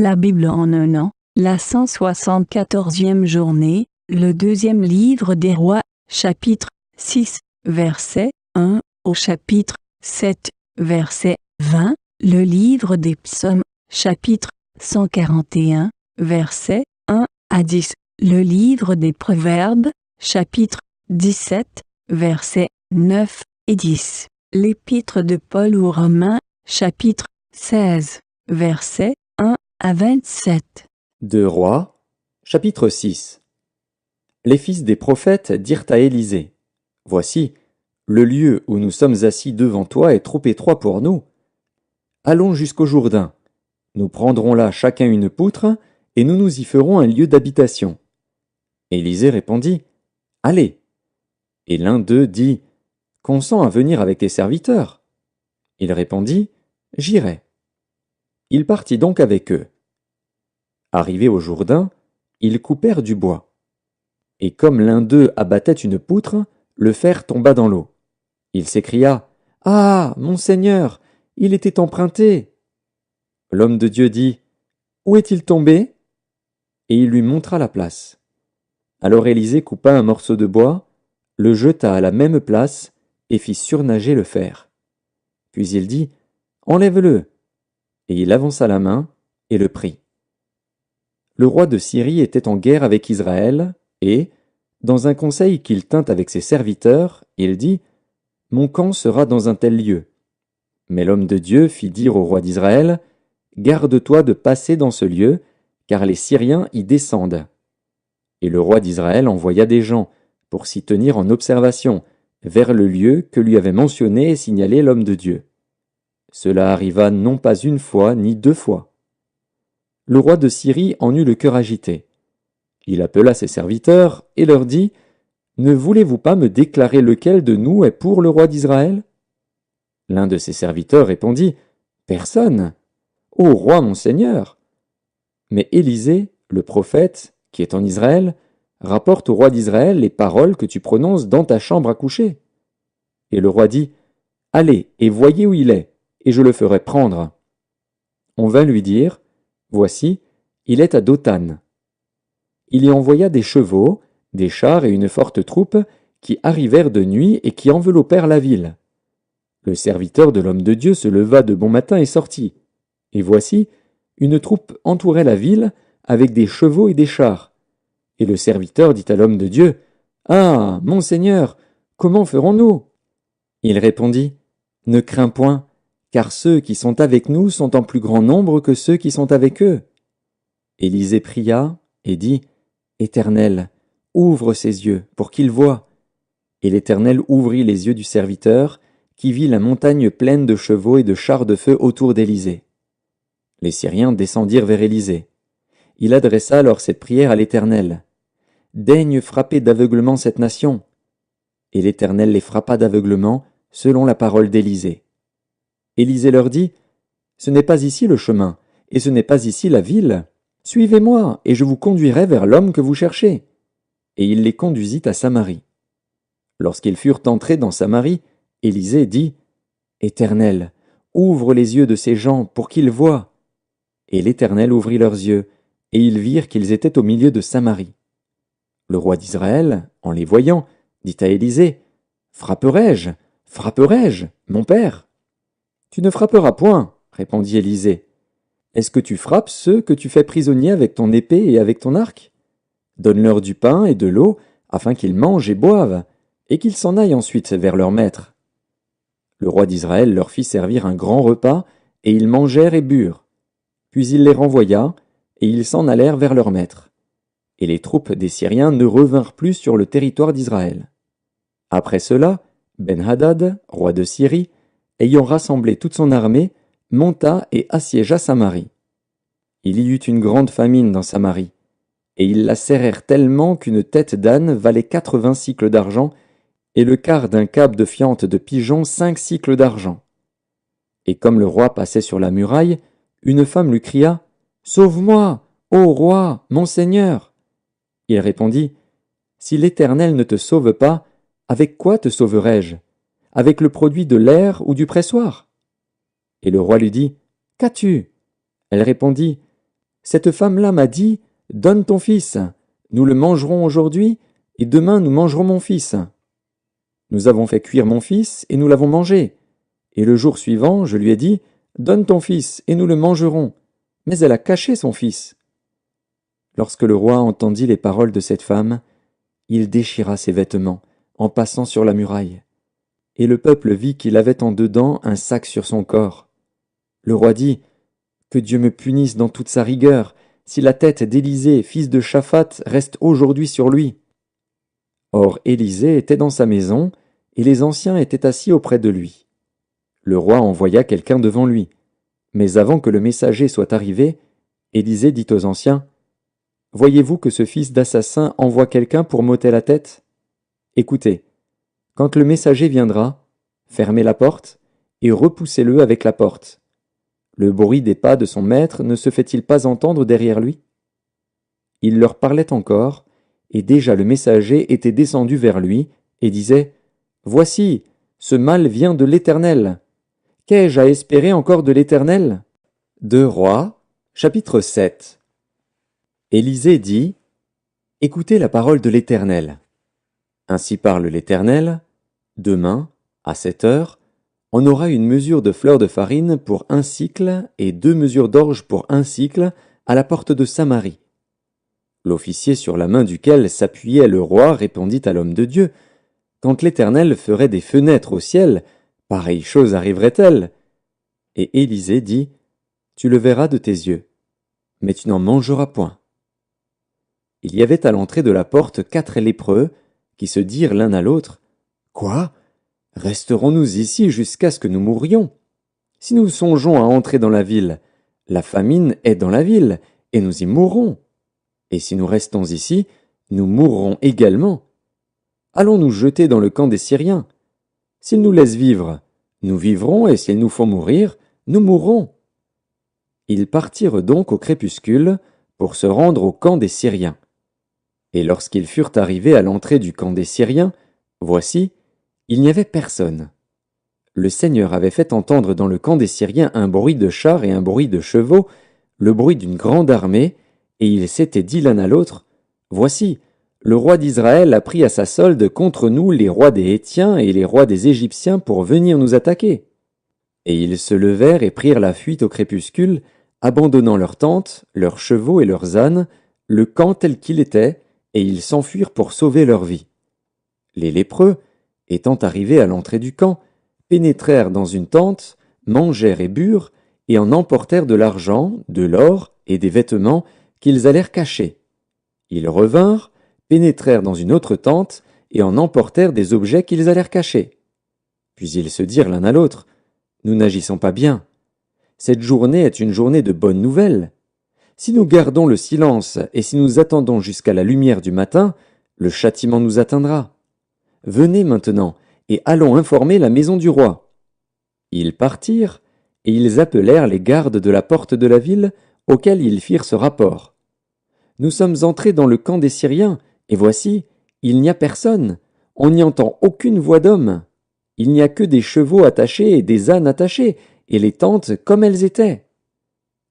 La Bible en un an, la 174e journée, le deuxième livre des Rois, chapitre 6, verset 1 au chapitre 7, verset 20, le livre des Psaumes, chapitre 141, verset 1 à 10, le livre des Proverbes, chapitre 17, versets 9 et 10, l'épître de Paul aux Romains, chapitre 16, versets 1 à 27. 2 Rois, chapitre 6. Les fils des prophètes dirent à Élisée: Voici, le lieu où nous sommes assis devant toi est trop étroit pour nous. Allons jusqu'au Jourdain. Nous prendrons là chacun une poutre, et nous nous y ferons un lieu d'habitation. Élisée répondit: Allez. Et l'un d'eux dit: Consens à venir avec tes serviteurs. Il répondit: J'irai. Il partit donc avec eux. Arrivés au Jourdain, ils coupèrent du bois. Et comme l'un d'eux abattait une poutre, le fer tomba dans l'eau. Il s'écria: Ah, mon Seigneur, il était emprunté. L'homme de Dieu dit: Où est-il tombé? Et il lui montra la place. Alors Élisée coupa un morceau de bois, le jeta à la même place et fit surnager le fer. Puis il dit: Enlève-le. Et il avança la main et le prit. Le roi de Syrie était en guerre avec Israël, et, dans un conseil qu'il tint avec ses serviteurs, il dit: Mon camp sera dans un tel lieu. Mais l'homme de Dieu fit dire au roi d'Israël: Garde-toi de passer dans ce lieu, car les Syriens y descendent. Et le roi d'Israël envoya des gens pour s'y tenir en observation vers le lieu que lui avait mentionné et signalé l'homme de Dieu. Cela arriva non pas une fois ni deux fois. Le roi de Syrie en eut le cœur agité. Il appela ses serviteurs et leur dit: Ne voulez-vous pas me déclarer lequel de nous est pour le roi d'Israël? L'un de ses serviteurs répondit: Personne. Ô roi mon seigneur! Mais Élisée, le prophète, qui est en Israël, rapporte au roi d'Israël les paroles que tu prononces dans ta chambre à coucher. Et le roi dit: Allez et voyez où il est, et je le ferai prendre. On vint lui dire: Voici, il est à Dothan. Il y envoya des chevaux, des chars et une forte troupe qui arrivèrent de nuit et qui enveloppèrent la ville. Le serviteur de l'homme de Dieu se leva de bon matin et sortit. Et voici, une troupe entourait la ville avec des chevaux et des chars. Et le serviteur dit à l'homme de Dieu: Ah, mon Seigneur, comment ferons-nous? Il répondit: Ne crains point, car ceux qui sont avec nous sont en plus grand nombre que ceux qui sont avec eux. Élisée pria et dit: Éternel, ouvre ses yeux pour qu'il voie. Et l'Éternel ouvrit les yeux du serviteur, qui vit la montagne pleine de chevaux et de chars de feu autour d'Élisée. Les Syriens descendirent vers Élisée. Il adressa alors cette prière à l'Éternel: Daigne frapper d'aveuglement cette nation. Et l'Éternel les frappa d'aveuglement, selon la parole d'Élisée. Élisée leur dit: Ce n'est pas ici le chemin, et ce n'est pas ici la ville. Suivez-moi, et je vous conduirai vers l'homme que vous cherchez. Et il les conduisit à Samarie. Lorsqu'ils furent entrés dans Samarie, Élisée dit: Éternel, ouvre les yeux de ces gens pour qu'ils voient. Et l'Éternel ouvrit leurs yeux, et ils virent qu'ils étaient au milieu de Samarie. Le roi d'Israël, en les voyant, dit à Élisée: Frapperai-je, frapperai-je, mon père? Tu ne frapperas point, répondit Élisée. Est-ce que tu frappes ceux que tu fais prisonniers avec ton épée et avec ton arc? Donne-leur du pain et de l'eau, afin qu'ils mangent et boivent, et qu'ils s'en aillent ensuite vers leur maître. Le roi d'Israël leur fit servir un grand repas, et ils mangèrent et burent. Puis il les renvoya, et ils s'en allèrent vers leur maître. Et les troupes des Syriens ne revinrent plus sur le territoire d'Israël. Après cela, Ben-Hadad, roi de Syrie, ayant rassemblé toute son armée, monta et assiégea Samarie. Il y eut une grande famine dans Samarie, et ils la serrèrent tellement qu'une tête d'âne valait 80 cycles d'argent, et le quart d'un câble de fiente de pigeon 5 cycles d'argent. Et comme le roi passait sur la muraille, une femme lui cria: Sauve-moi, ô roi, mon Seigneur! Il répondit: Si l'Éternel ne te sauve pas, avec quoi te sauverai-je? Avec le produit de l'air ou du pressoir? Et le roi lui dit: Qu'as-tu? Elle répondit: Cette femme-là m'a dit, donne ton fils, nous le mangerons aujourd'hui, et demain nous mangerons mon fils. Nous avons fait cuire mon fils, et nous l'avons mangé. Et le jour suivant, je lui ai dit, donne ton fils, et nous le mangerons. Mais elle a caché son fils. Lorsque le roi entendit les paroles de cette femme, il déchira ses vêtements, en passant sur la muraille. Et le peuple vit qu'il avait en dedans un sac sur son corps. Le roi dit, que Dieu me punisse dans toute sa rigueur, si la tête d'Élisée, fils de Shaphat, reste aujourd'hui sur lui. Or Élisée était dans sa maison, et les anciens étaient assis auprès de lui. Le roi envoya quelqu'un devant lui. Mais avant que le messager soit arrivé, Élisée dit aux anciens, « Voyez-vous que ce fils d'assassin envoie quelqu'un pour m'ôter la tête? Écoutez, quand le messager viendra, fermez la porte et repoussez-le avec la porte. Le bruit des pas de son maître ne se fait-il pas entendre derrière lui? » Il leur parlait encore, et déjà le messager était descendu vers lui, et disait, « Voici, ce mal vient de l'Éternel. Qu'ai-je à espérer encore de l'Éternel » 2 Rois, chapitre 7. Élisée dit, « Écoutez la parole de l'Éternel. Ainsi parle l'Éternel, demain, à 7 heures, on aura une mesure de fleur de farine pour 1 sicle et 2 mesures d'orge pour 1 sicle à la porte de Samarie. » L'officier sur la main duquel s'appuyait le roi répondit à l'homme de Dieu, « Quand l'Éternel ferait des fenêtres au ciel, pareille chose arriverait-elle » Et Élisée dit, « Tu le verras de tes yeux, mais tu n'en mangeras point. » Il y avait à l'entrée de la porte 4 lépreux, qui se dirent l'un à l'autre, « Quoi? Resterons-nous ici jusqu'à ce que nous mourions? Si nous songeons à entrer dans la ville, la famine est dans la ville, et nous y mourrons. Et si nous restons ici, nous mourrons également. Allons nous jeter dans le camp des Syriens. S'ils nous laissent vivre, nous vivrons, et s'ils nous font mourir, nous mourrons. » Ils partirent donc au crépuscule pour se rendre au camp des Syriens. Et lorsqu'ils furent arrivés à l'entrée du camp des Syriens, voici, il n'y avait personne. Le Seigneur avait fait entendre dans le camp des Syriens un bruit de chars et un bruit de chevaux, le bruit d'une grande armée, et ils s'étaient dit l'un à l'autre, « Voici, le roi d'Israël a pris à sa solde contre nous les rois des Hétiens et les rois des Égyptiens pour venir nous attaquer. » Et ils se levèrent et prirent la fuite au crépuscule, abandonnant leurs tentes, leurs chevaux et leurs ânes, le camp tel qu'il était, et ils s'enfuirent pour sauver leur vie. Les lépreux, étant arrivés à l'entrée du camp, pénétrèrent dans une tente, mangèrent et burent, et en emportèrent de l'argent, de l'or et des vêtements qu'ils allèrent cacher. Ils revinrent, pénétrèrent dans une autre tente, et en emportèrent des objets qu'ils allèrent cacher. Puis ils se dirent l'un à l'autre, « Nous n'agissons pas bien. Cette journée est une journée de bonnes nouvelles. Si nous gardons le silence et si nous attendons jusqu'à la lumière du matin, le châtiment nous atteindra. Venez maintenant, et allons informer la maison du roi. » Ils partirent, et ils appelèrent les gardes de la porte de la ville, auxquels ils firent ce rapport. « Nous sommes entrés dans le camp des Syriens, et voici, il n'y a personne, on n'y entend aucune voix d'homme. Il n'y a que des chevaux attachés et des ânes attachés, et les tentes comme elles étaient. »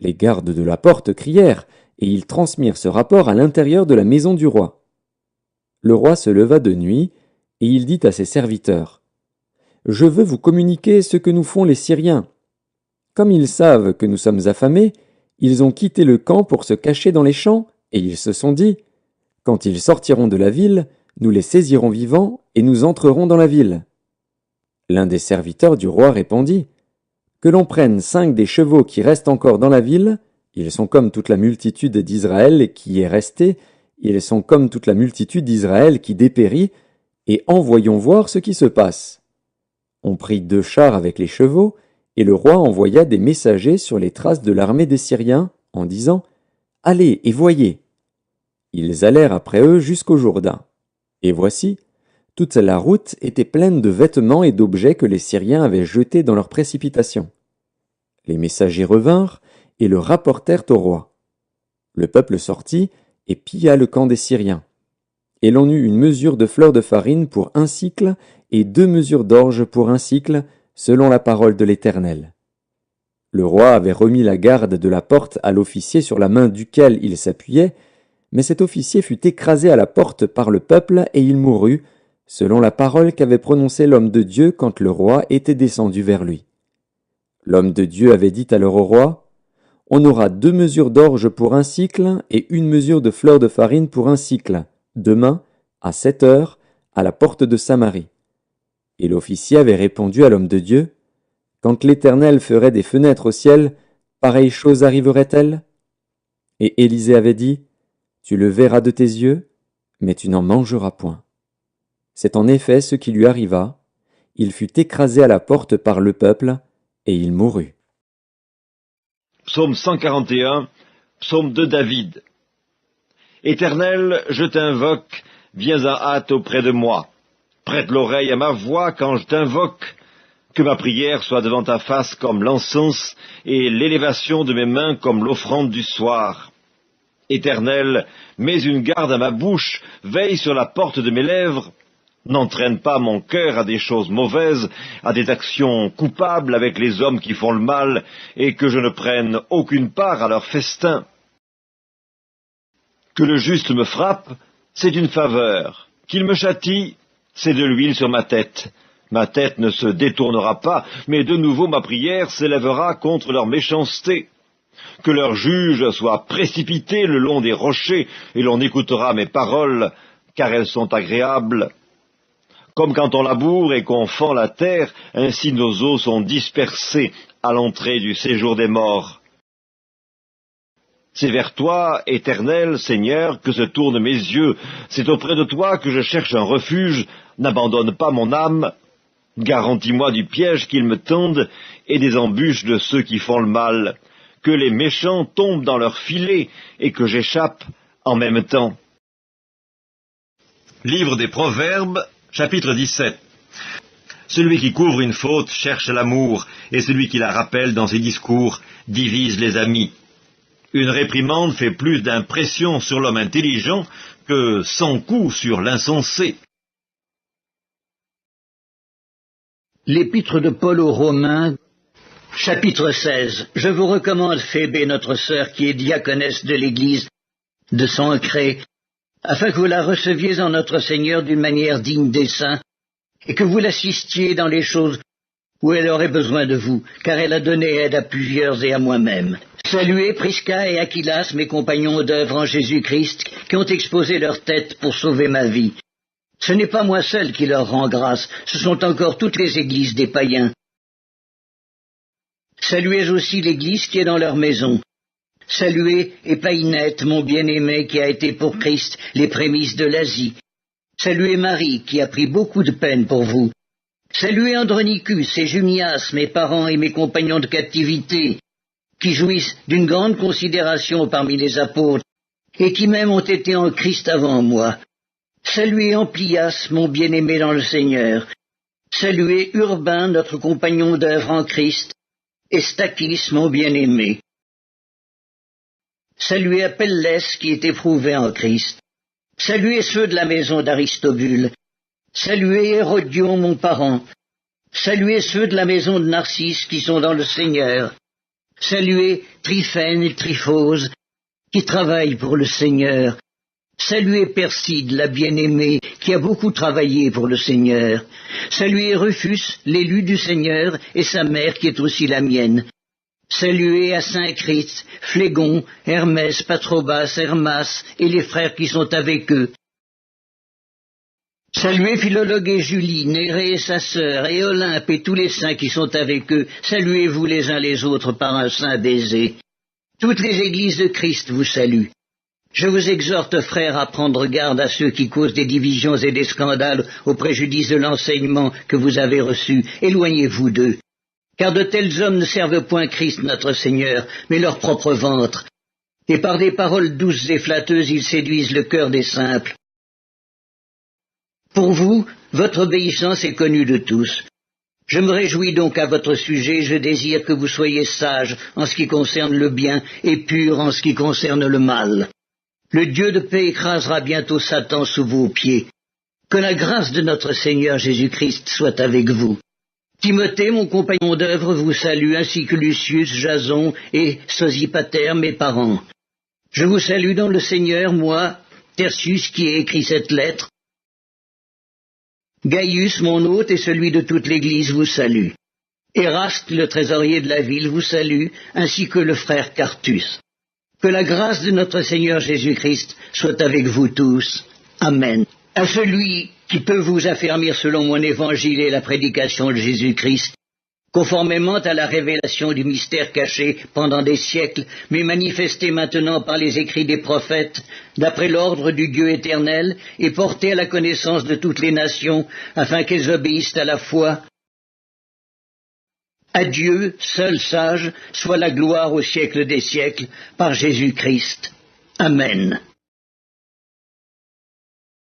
Les gardes de la porte crièrent, et ils transmirent ce rapport à l'intérieur de la maison du roi. Le roi se leva de nuit, et il dit à ses serviteurs, « Je veux vous communiquer ce que nous font les Syriens. Comme ils savent que nous sommes affamés, ils ont quitté le camp pour se cacher dans les champs, et ils se sont dit, « Quand ils sortiront de la ville, nous les saisirons vivants, et nous entrerons dans la ville. » L'un des serviteurs du roi répondit, « Que l'on prenne 5 des chevaux qui restent encore dans la ville, ils sont comme toute la multitude d'Israël qui est restée, ils sont comme toute la multitude d'Israël qui dépérit, et envoyons voir ce qui se passe. » On prit 2 chars avec les chevaux, et le roi envoya des messagers sur les traces de l'armée des Syriens, en disant, « Allez et voyez. » Ils allèrent après eux jusqu'au Jourdain. Et voici, toute la route était pleine de vêtements et d'objets que les Syriens avaient jetés dans leur précipitation. Les messagers revinrent et le rapportèrent au roi. Le peuple sortit et pilla le camp des Syriens. Et l'on eut une mesure de fleur de farine pour 1 sicle et 2 mesures d'orge pour 1 sicle, selon la parole de l'Éternel. Le roi avait remis la garde de la porte à l'officier sur la main duquel il s'appuyait, mais cet officier fut écrasé à la porte par le peuple et il mourut, selon la parole qu'avait prononcée l'homme de Dieu quand le roi était descendu vers lui. L'homme de Dieu avait dit alors au roi, « On aura 2 mesures d'orge pour 1 sicle et 1 mesure de fleur de farine pour 1 sicle, demain, à 7 heures, à la porte de Samarie. » Et l'officier avait répondu à l'homme de Dieu, « Quand l'Éternel ferait des fenêtres au ciel, pareille chose arriverait-elle » Et Élisée avait dit, « Tu le verras de tes yeux, mais tu n'en mangeras point. » C'est en effet ce qui lui arriva. Il fut écrasé à la porte par le peuple, et il mourut. Psaume 141, psaume de David. Éternel, je t'invoque, viens en hâte auprès de moi. Prête l'oreille à ma voix quand je t'invoque. Que ma prière soit devant ta face comme l'encens, et l'élévation de mes mains comme l'offrande du soir. Éternel, mets une garde à ma bouche, veille sur la porte de mes lèvres. N'entraîne pas mon cœur à des choses mauvaises, à des actions coupables avec les hommes qui font le mal, et que je ne prenne aucune part à leur festin. Que le juste me frappe, c'est une faveur. Qu'il me châtie, c'est de l'huile sur ma tête. Ma tête ne se détournera pas, mais de nouveau ma prière s'élèvera contre leur méchanceté. Que leur juge soit précipité le long des rochers, et l'on écoutera mes paroles, car elles sont agréables. Comme quand on laboure et qu'on fend la terre, ainsi nos os sont dispersés à l'entrée du séjour des morts. C'est vers toi, Éternel, Seigneur, que se tournent mes yeux. C'est auprès de toi que je cherche un refuge. N'abandonne pas mon âme. Garantis-moi du piège qu'ils me tendent et des embûches de ceux qui font le mal. Que les méchants tombent dans leur filet et que j'échappe en même temps. Livre des Proverbes, chapitre 17. Celui qui couvre une faute cherche l'amour, et celui qui la rappelle dans ses discours divise les amis. Une réprimande fait plus d'impression sur l'homme intelligent que 100 coups sur l'insensé. L'épître de Paul aux Romains, chapitre 16. Je vous recommande Phébé, notre sœur, qui est diaconesse de l'Église de Sancré, afin que vous la receviez en notre Seigneur d'une manière digne des saints, et que vous l'assistiez dans les choses où elle aurait besoin de vous, car elle a donné aide à plusieurs et à moi-même. Saluez Prisca et Aquilas, mes compagnons d'œuvre en Jésus-Christ, qui ont exposé leur tête pour sauver ma vie. Ce n'est pas moi seul qui leur rend grâce, ce sont encore toutes les églises des païens. Saluez aussi l'église qui est dans leur maison. Saluez Épaïnette, mon bien-aimé, qui a été pour Christ les prémices de l'Asie. Saluez Marie, qui a pris beaucoup de peine pour vous. Saluez Andronicus et Junias, mes parents et mes compagnons de captivité, qui jouissent d'une grande considération parmi les apôtres, et qui même ont été en Christ avant moi. Saluez Amplias, mon bien-aimé dans le Seigneur. Saluez Urbain, notre compagnon d'œuvre en Christ, et Stachys, mon bien-aimé. Saluez Apelles, qui est éprouvé en Christ. Saluez ceux de la maison d'Aristobule. Saluez Hérodion, mon parent. Saluez ceux de la maison de Narcisse, qui sont dans le Seigneur. Saluez Tryphène et Tryphose, qui travaillent pour le Seigneur. Saluez Perside, la bien-aimée, qui a beaucoup travaillé pour le Seigneur. Saluez Rufus, l'élu du Seigneur, et sa mère, qui est aussi la mienne. Saluez Asyncrite, Phlégon, Hermès, Patrobas, Hermas, et les frères qui sont avec eux. Saluez Philologue et Julie, Nérée et sa sœur, et Olympe et tous les saints qui sont avec eux. Saluez-vous les uns les autres par un saint baiser. Toutes les églises de Christ vous saluent. Je vous exhorte, frères, à prendre garde à ceux qui causent des divisions et des scandales au préjudice de l'enseignement que vous avez reçu. Éloignez-vous d'eux. Car de tels hommes ne servent point Christ notre Seigneur, mais leur propre ventre. Et par des paroles douces et flatteuses, ils séduisent le cœur des simples. Pour vous, votre obéissance est connue de tous. Je me réjouis donc à votre sujet, je désire que vous soyez sages en ce qui concerne le bien et purs en ce qui concerne le mal. Le Dieu de paix écrasera bientôt Satan sous vos pieds. Que la grâce de notre Seigneur Jésus-Christ soit avec vous. Timothée, mon compagnon d'œuvre, vous salue, ainsi que Lucius, Jason et Sosipater, mes parents. Je vous salue dans le Seigneur, moi, Tertius, qui ai écrit cette lettre. Gaius, mon hôte, et celui de toute l'Église vous salue. Éraste, le trésorier de la ville, vous salue, ainsi que le frère Quartus. Que la grâce de notre Seigneur Jésus-Christ soit avec vous tous. Amen. À celui qui peut vous affermir selon mon évangile et la prédication de Jésus-Christ, conformément à la révélation du mystère caché pendant des siècles, mais manifesté maintenant par les écrits des prophètes, d'après l'ordre du Dieu éternel, et porté à la connaissance de toutes les nations, afin qu'elles obéissent à la foi. À Dieu, seul sage, soit la gloire au siècle des siècles, par Jésus-Christ. Amen.